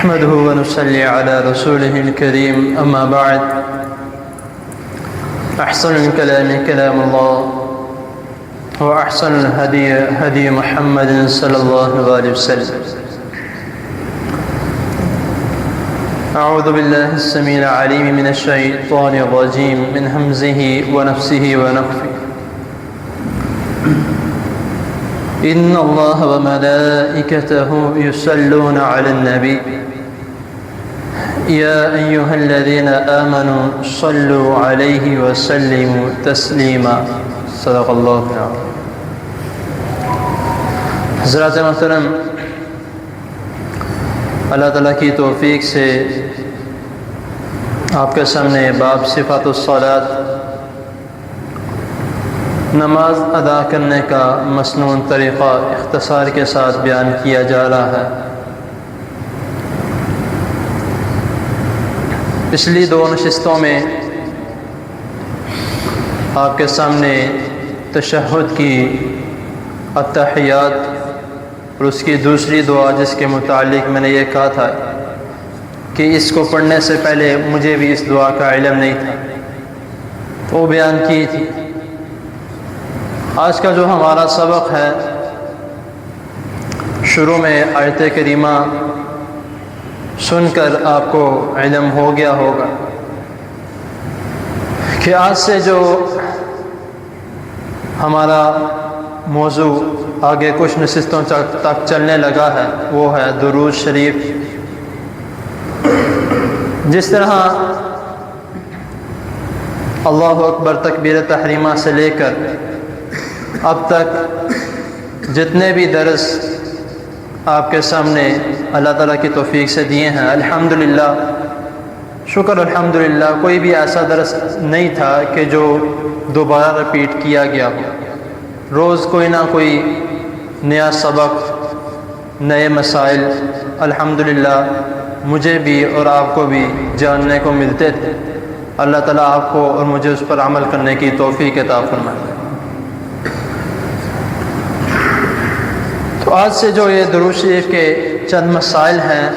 نحمده ونصلي على رسوله الكريم أما بعد أحسن الكلام كلام الله وأحسن الهدي هدي محمد صلى الله عليه وسلم. أعوذ بالله السميع العليم من الشيطان الرجيم من همزه ونفسه ونفخه. إن الله وملائكته يصلون على النبي يا أيها الذين آمنوا صلوا عليه وسلموا تسليما. صدق الله العظيم. حضرات محترم، اللہ تعالیٰ کی توفیق سے آپ کے سامنے باب صفات الصلاۃ، نماز ادا کرنے کا مسنون طریقہ اختصار کے ساتھ بیان کیا جا رہا ہے. پچھلی دو نشستوں میں آپ کے سامنے تشہد کی التحیات اور اس کی دوسری دعا جس کے متعلق میں نے یہ کہا تھا کہ اس کو پڑھنے سے پہلے مجھے بھی اس دعا کا علم نہیں تھا، وہ بیان کی تھی. آج کا جو ہمارا سبق ہے، شروع میں آیت کریمہ سن کر آپ کو علم ہو گیا ہوگا کہ آج سے جو ہمارا موضوع آگے کچھ نشستوں تک چلنے لگا ہے وہ ہے درود شریف. جس طرح اللہ اکبر تکبیر تحریمہ سے لے کر اب تک جتنے بھی درس آپ کے سامنے اللہ تعالیٰ کی توفیق سے دیے ہیں، الحمدللہ، شکر الحمدللہ، کوئی بھی ایسا درس نہیں تھا کہ جو دوبارہ رپیٹ کیا گیا ہو. روز کوئی نہ کوئی نیا سبق، نئے مسائل الحمدللہ مجھے بھی اور آپ کو بھی جاننے کو ملتے تھے. اللہ تعالیٰ آپ کو اور مجھے اس پر عمل کرنے کی توفیق عطا فرمائے. تو آج سے جو یہ درود شریف کے چند مسائل ہیں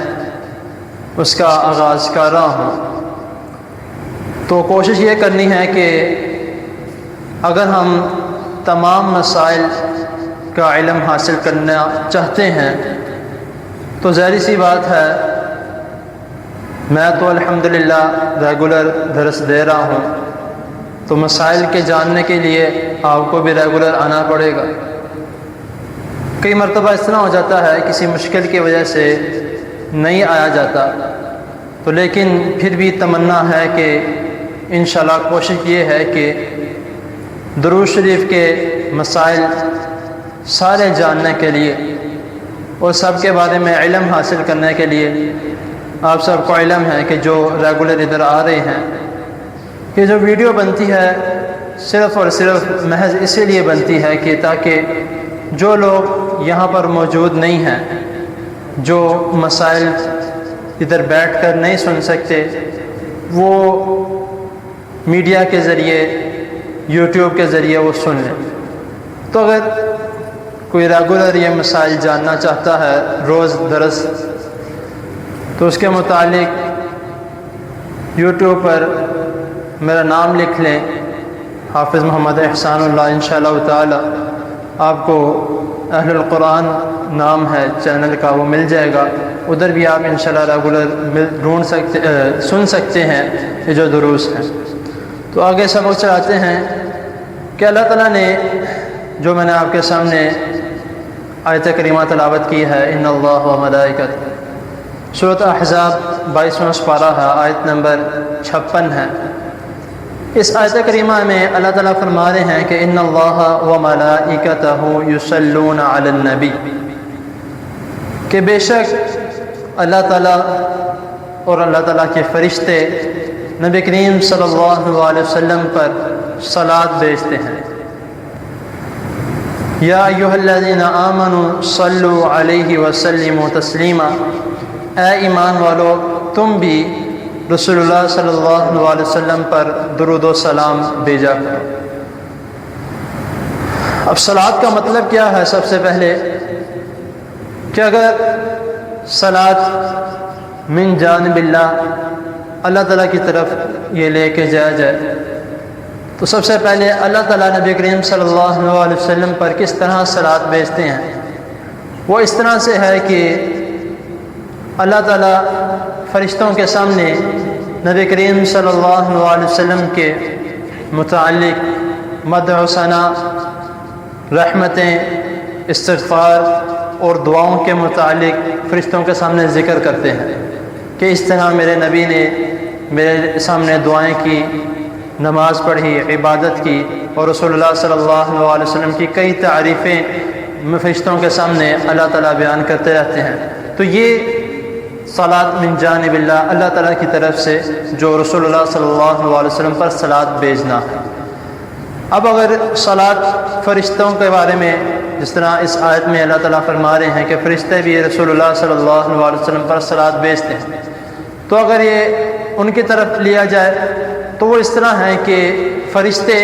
اس کا آغاز کر رہا ہوں. تو کوشش یہ کرنی ہے کہ اگر ہم تمام مسائل کا علم حاصل کرنا چاہتے ہیں تو ظاہر سی بات ہے، میں تو الحمدللہ ریگولر درس دے رہا ہوں، تو مسائل کے جاننے کے لیے آپ کو بھی ریگولر آنا پڑے گا. کئی مرتبہ اس طرح ہو جاتا ہے کسی مشکل کی وجہ سے نہیں آیا جاتا، تو لیکن پھر بھی تمنا ہے کہ انشاءاللہ کوشش یہ ہے کہ درود شریف کے مسائل سارے جاننے کے لیے اور سب کے بارے میں علم حاصل کرنے کے لیے آپ سب کو علم ہے کہ جو ریگولر ادھر آ رہے ہیں کہ جو ویڈیو بنتی ہے صرف اور صرف محض اسی لیے بنتی ہے کہ تاکہ جو لوگ یہاں پر موجود نہیں ہیں، جو مسائل ادھر بیٹھ کر نہیں سن سکتے، وہ میڈیا کے ذریعے، یوٹیوب کے ذریعے وہ سن لیں. تو اگر کوئی ریگولر یہ مسائل جاننا چاہتا ہے روز درس، تو اس کے متعلق یوٹیوب پر میرا نام لکھ لیں، حافظ محمد احسان اللہ. انشاءاللہ تعالی آپ کو اہل القرآن نام ہے چینل کا، وہ مل جائے گا. ادھر بھی آپ انشاءاللہ ریگولر سن سکتے ہیں یہ جو دروس ہیں. تو آگے سبق چلاتے ہیں کہ اللہ تعالیٰ نے جو میں نے آپ کے سامنے آیت کریمہ تلاوت کی ہے، ان اللہ و ملائکۃ، سورۃ احزاب 22واں سپارہ ہے، آیت نمبر 56 ہے. اس آیت کریمہ میں اللہ تعالیٰ فرما رہے ہیں کہ ان اللہ و ملائکتہ یصلون علی النبی، کہ بے شک اللہ تعالیٰ اور اللہ تعالیٰ کے فرشتے نبی کریم صلی اللہ علیہ وسلم پر صلاۃ بھیجتے ہیں. یا ایھا الذین آمنوا صلوا علیہ وسلموا تسلیما، اے ایمان والو تم بھی رسول اللہ صلی اللہ علیہ وسلم پر درود و سلام بھیجا کرو. اب صلاۃ کا مطلب کیا ہے؟ سب سے پہلے کہ اگر صلاۃ من جانب اللہ، اللہ تعالیٰ کی طرف یہ لے کے جایا جائے، تو سب سے پہلے اللہ تعالیٰ نبی کریم صلی اللہ علیہ وسلم پر کس طرح صلوات بھیجتے ہیں؟ وہ اس طرح سے ہے کہ اللہ تعالیٰ فرشتوں کے سامنے نبی کریم صلی اللہ علیہ وسلم کے متعلق مدح و ثنا، رحمتیں، استغفار اور دعاؤں کے متعلق فرشتوں کے سامنے ذکر کرتے ہیں کہ اس طرح میرے نبی نے میرے سامنے دعائیں کی، نماز پڑھی، عبادت کی، اور رسول اللہ صلی اللہ علیہ وسلم کی کئی تعریفیں فرشتوں کے سامنے اللہ تعالیٰ بیان کرتے رہتے ہیں۔ تو یہ صلوات من جانب اللہ، اللہ تعالیٰ کی طرف سے جو رسول اللہ صلی اللہ علیہ وسلم پر صلوات بھیجنا ہے۔ اب اگر صلوات فرشتوں کے بارے میں جس طرح اس آیت میں اللہ تعالیٰ فرما رہے ہیں کہ فرشتے بھی رسول اللہ صلی اللہ علیہ وسلم پر صلوات بھیجتے ہیں، تو اگر یہ ان کی طرف لیا جائے تو وہ اس طرح ہے کہ فرشتے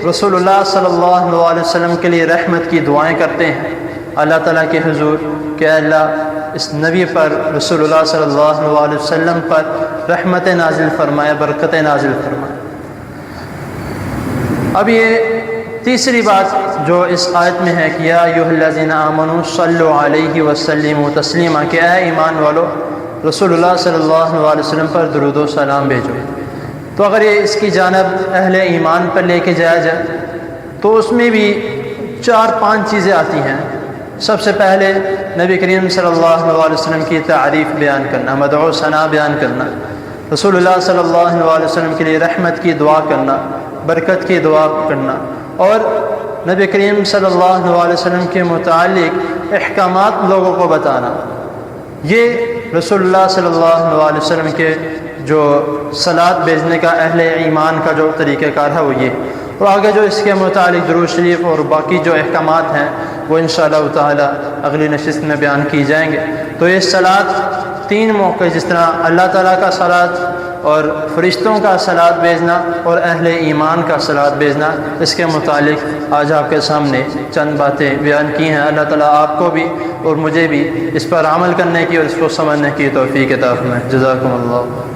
رسول اللہ صلی اللہ علیہ وسلم کے لیے رحمت کی دعائیں کرتے ہیں اللہ تعالیٰ کے حضور کہ اللہ اس نبی پر، رسول اللہ صلی اللہ علیہ وسلم پر رحمت نازل فرمائے، برکت نازل فرمائے۔ اب یہ تیسری بات جو اس آیت میں ہے کہ یا ایھا الذین آمنوا صلوا علیہ وسلموا تسلیما، کہ اے ایمان والو رسول اللہ صلی اللہ علیہ وسلم پر درود و سلام بھیجو۔ تو اگر یہ اس کی جانب اہل ایمان پر لے کے جایا جائے تو اس میں بھی 4-5 چیزیں آتی ہیں۔ سب سے پہلے نبی کریم صلی اللہ علیہ وسلم کی تعریف بیان کرنا، مدح و ثنا بیان کرنا، رسول اللہ صلی اللہ علیہ وسلم کے لیے رحمت کی دعا کرنا، برکت کی دعا کرنا، اور نبی کریم صلی اللہ علیہ وسلم کے متعلق احکامات لوگوں کو بتانا۔ یہ رسول اللہ صلی اللہ علیہ وسلم کے جو صلوات بھیجنے کا اہل ایمان کا جو طریقہ کار ہے وہ یہ، اور آگے جو اس کے متعلق درود شریف اور باقی جو احکامات ہیں وہ انشاءاللہ تعالی اگلی نشست میں بیان کی جائیں گے۔ تو یہ صلوات 3 موقع، جس طرح اللہ تعالیٰ کا صلوات اور فرشتوں کا صلوات بھیجنا اور اہل ایمان کا صلوات بھیجنا، اس کے متعلق آج آپ کے سامنے چند باتیں بیان کی ہیں۔ اللہ تعالیٰ آپ کو بھی اور مجھے بھی اس پر عمل کرنے کی اور اس کو سمجھنے کی توفیق عطا فرمائے۔ جزاکم اللہ۔